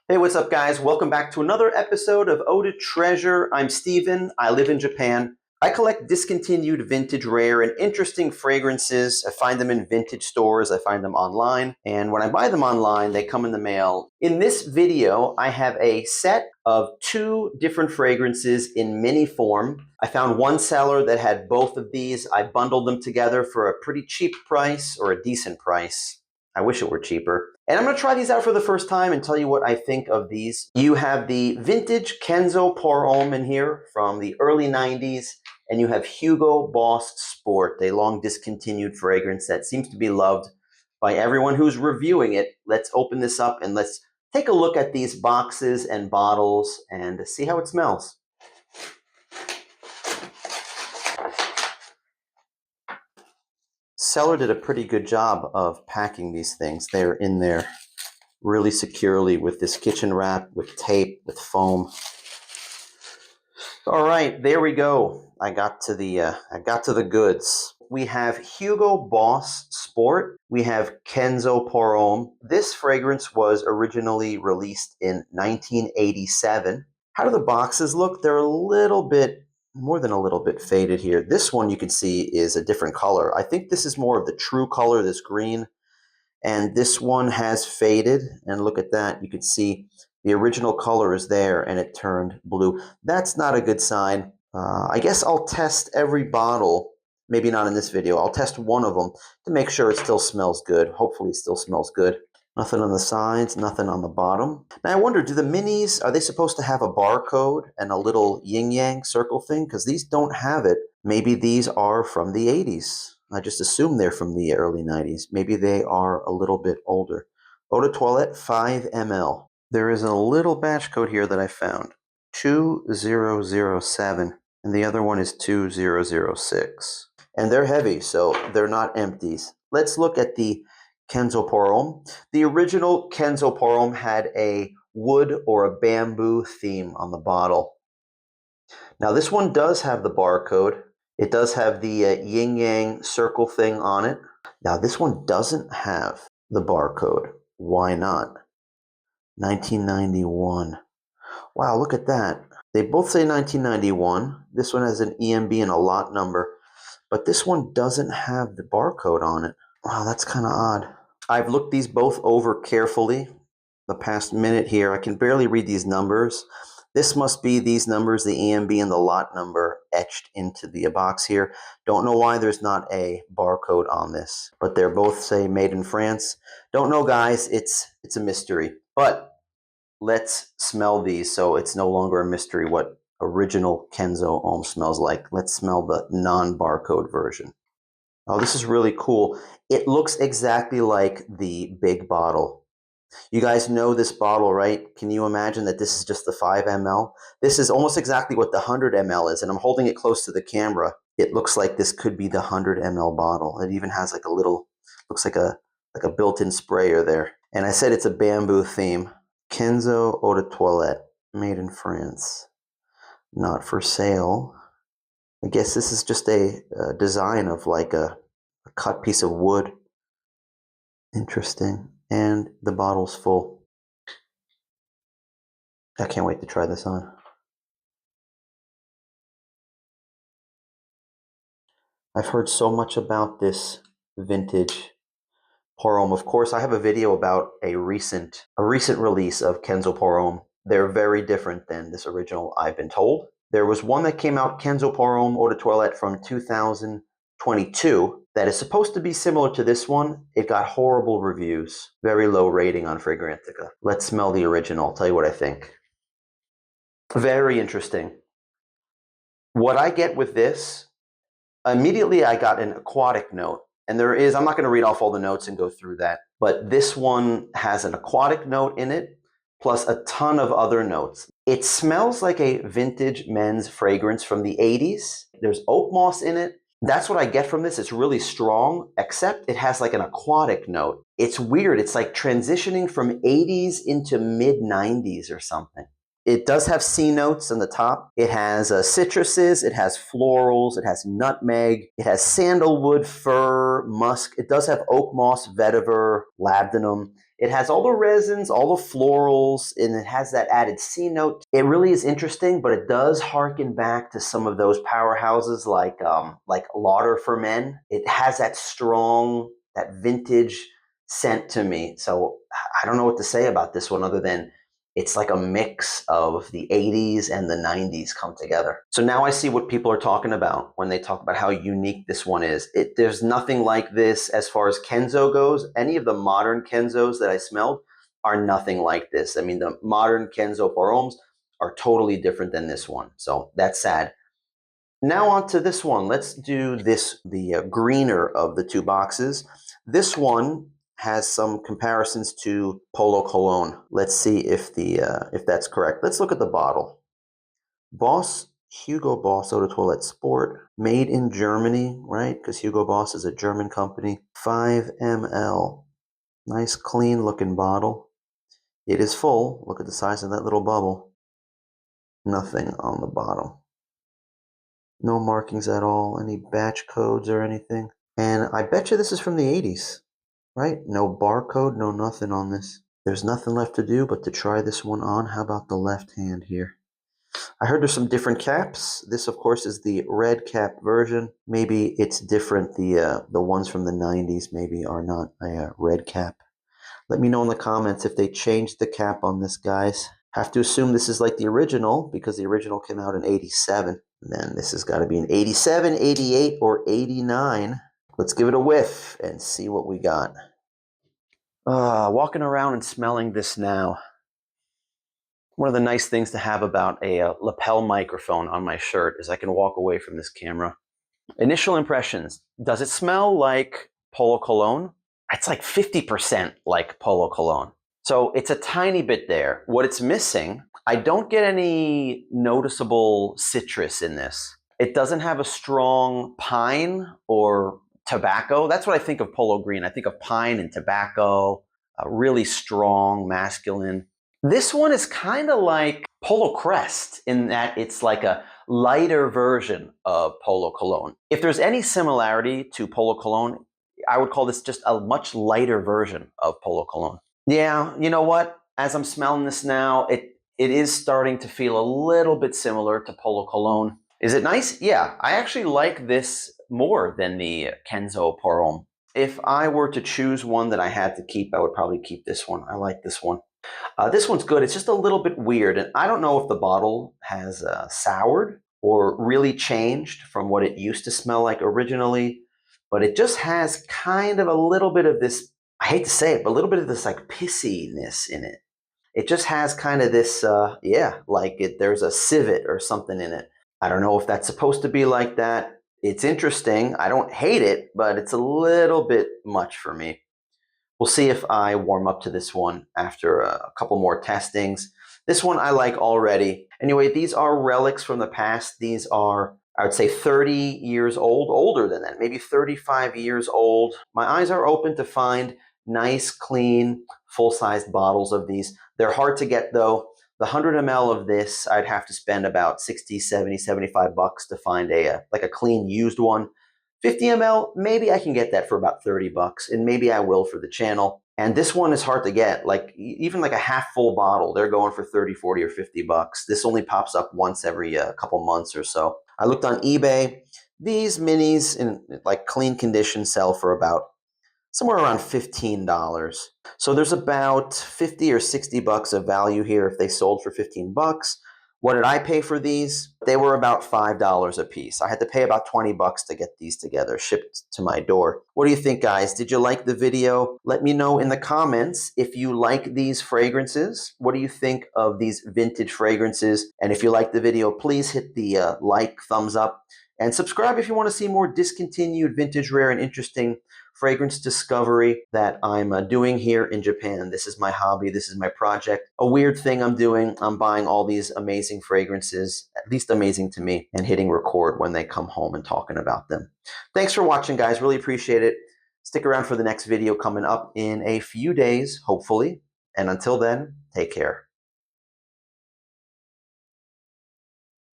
Hey, what's up, guys? Welcome back to another episode of Eau de Treasure. I'm Steven. I live in Japan. I collect discontinued, vintage, rare, and interesting fragrances. I find them in vintage stores. I find them online. And when I buy them online, they come in the mail. In this video, I have a set of 2 different fragrances in mini form. I found one seller that had both of these. I bundled them together for a pretty cheap price, or a decent price. I wish it were cheaper. And I'm going to try these out for the first time and tell you what I think of these. You have the vintage Kenzo Pour Homme in here from the early 90s, and you have Hugo Boss Sport, a long discontinued fragrance that seems to be loved by everyone who's reviewing it. Let's open this up and let's take a look at these boxes and bottles and see how it smells. Seller did a pretty good job of packing these things. They're in there really securely with this kitchen wrap, with tape, with foam. All right, there we go. I got to the goods. We have Hugo Boss Sport. We have Kenzo Pour Homme. This fragrance was originally released in 1987. How do the boxes look? They're a little bit, more than a little bit faded here. This one you can see is a different color. I think this is more of the true color, this green. And this one has faded. And look at that. You can see the original color is there and it turned blue. That's not a good sign. I guess I'll test every bottle. Maybe not in this video. I'll test one of them to make sure it still smells good. Hopefully it still smells good. Nothing on the sides, nothing on the bottom. Now I wonder, do the minis, are they supposed to have a barcode and a little yin-yang circle thing? Because these don't have it. Maybe these are from the 80s. I just assume they're from the early 90s. Maybe they are a little bit older. Eau de toilette, 5 ml. There is a little batch code here that I found. 2007. And the other one is 2006. And they're heavy, so they're not empties. Let's look at the Kenzo Pour Homme. The original Kenzo Pour Homme had a wood or a bamboo theme on the bottle. Now this one does have the barcode. It does have the yin-yang circle thing on it. Now this one doesn't have the barcode. Why not? 1991. Wow, look at that. They both say 1991. This one has an EMB and a lot number, but this one doesn't have the barcode on it. Wow, that's kind of odd. I've looked these both over carefully the past minute here. I can barely read these numbers. This must be these numbers, the EMB and the lot number etched into the box here. Don't know why there's not a barcode on this, but they're both say made in France. Don't know, guys. It's a mystery. But let's smell these so it's no longer a mystery what original Kenzo Homme smells like. Let's smell the non-barcode version. Oh, this is really cool. It looks exactly like the big bottle. You guys know this bottle, right? Can you imagine that this is just the 5 ml? This is almost exactly what the 100 ml is, and I'm holding it close to the camera. It looks like this could be the 100 ml bottle. It even has like a little, looks like a built-in sprayer there. And I said it's a bamboo theme. Kenzo Eau de Toilette, made in France. Not for sale. I guess this is just a design of like a cut piece of wood. Interesting. And the bottle's full. I can't wait to try this on. I've heard so much about this vintage Pour Homme. Of course, I have a video about a recent release of Kenzo Pour Homme. They're very different than this original, I've been told. There was one that came out, Kenzo Pour Homme Eau de Toilette from 2022, that is supposed to be similar to this one. It got horrible reviews, very low rating on Fragrantica. Let's smell the original. I'll tell you what I think. Very interesting. What I get with this, immediately I got an aquatic note. And there is, I'm not going to read off all the notes and go through that, but this one has an aquatic note in it, plus a ton of other notes. It smells like a vintage men's fragrance from the 80s. There's oak moss in it. That's what I get from this. It's really strong, except it has like an aquatic note. It's weird. It's like transitioning from 80s into mid 90s or something. It does have C notes on the top. It has citruses, it has florals, it has nutmeg, it has sandalwood, fir, musk. It does have oak moss, vetiver, labdanum. It has all the resins, all the florals, and it has that added C note. It really is interesting, but it does harken back to some of those powerhouses like Lauder for Men. It has that strong, that vintage scent to me. So I don't know what to say about this one other than it's like a mix of the 80s and the 90s come together. So now I see what people are talking about when they talk about how unique this one is. There's nothing like this as far as Kenzo goes. Any of the modern Kenzos that I smelled are nothing like this. I mean, the modern Kenzo Pour Hommes are totally different than this one. So that's sad. Now on to this one. Let's do this, the greener of the two boxes. This one has some comparisons to Polo Cologne. Let's see if that's correct. Let's look at the bottle. Boss, Hugo Boss Eau de Toilette Sport, made in Germany, right? Because Hugo Boss is a German company. 5 ml. Nice clean looking bottle. It is full. Look at the size of that little bubble. Nothing on the bottom. No markings at all, any batch codes or anything. And I bet you this is from the 80s. Right? No barcode, no nothing on this. There's nothing left to do but to try this one on. How about the left hand here? I heard there's some different caps. This, of course, is the red cap version. Maybe it's different. The ones from the 90s maybe are not a red cap. Let me know in the comments if they changed the cap on this, guys. Have to assume this is like the original because the original came out in 87. And then this has got to be in 87, 88, or 89. Let's give it a whiff and see what we got. Walking around and smelling this now. One of the nice things to have about a lapel microphone on my shirt is I can walk away from this camera. Initial impressions. Does it smell like Polo Cologne? It's like 50% like Polo Cologne. So it's a tiny bit there. What it's missing, I don't get any noticeable citrus in this. It doesn't have a strong pine or tobacco. That's what I think of Polo Green. I think of pine and tobacco, really strong, masculine. This one is kind of like Polo Crest in that it's like a lighter version of Polo Cologne. If there's any similarity to Polo Cologne, I would call this just a much lighter version of Polo Cologne. Yeah, you know what? As I'm smelling this now, it is starting to feel a little bit similar to Polo Cologne. Is it nice? Yeah, I actually like this more than the Kenzo Pour Homme. If I were to choose one that I had to keep, I would probably keep this one. I like this one. This one's good. It's just a little bit weird, and I don't know if the bottle has soured or really changed from what it used to smell like originally, but it just has kind of a little bit of this, I hate to say it, but a little bit of this like pissiness in it. It just has kind of this, there's a civet or something in it. I don't know if that's supposed to be like that. It's interesting. I don't hate it, but it's a little bit much for me. We'll see if I warm up to this one after a couple more testings. This one I like already. Anyway, these are relics from the past. These are, I would say, 30 years old, older than that, maybe 35 years old. My eyes are open to find nice, clean, full-sized bottles of these. They're hard to get, though. The 100 ml of this, I'd have to spend about 60, 70, 75 bucks to find a clean used one. 50 ml, maybe I can get that for about 30 bucks, and maybe I will for the channel. And this one is hard to get. Like even like a half full bottle, they're going for 30, 40, or 50 bucks. This only pops up once every couple months or so. I looked on eBay. These minis in like clean condition sell for about somewhere around $15. So there's about 50 or 60 bucks of value here if they sold for 15 bucks. What did I pay for these? They were about $5 a piece. I had to pay about 20 bucks to get these together, shipped to my door. What do you think, guys? Did you like the video? Let me know in the comments if you like these fragrances. What do you think of these vintage fragrances? And if you like the video, please hit the like, thumbs up, and subscribe if you want to see more discontinued, vintage, rare, and interesting fragrance discovery that I'm doing here in Japan. This is my hobby. This is my project. A weird thing I'm doing. I'm buying all these amazing fragrances, at least amazing to me, and hitting record when they come home and talking about them. Thanks for watching, guys. Really appreciate it. Stick around for the next video coming up in a few days, hopefully. And until then, take care.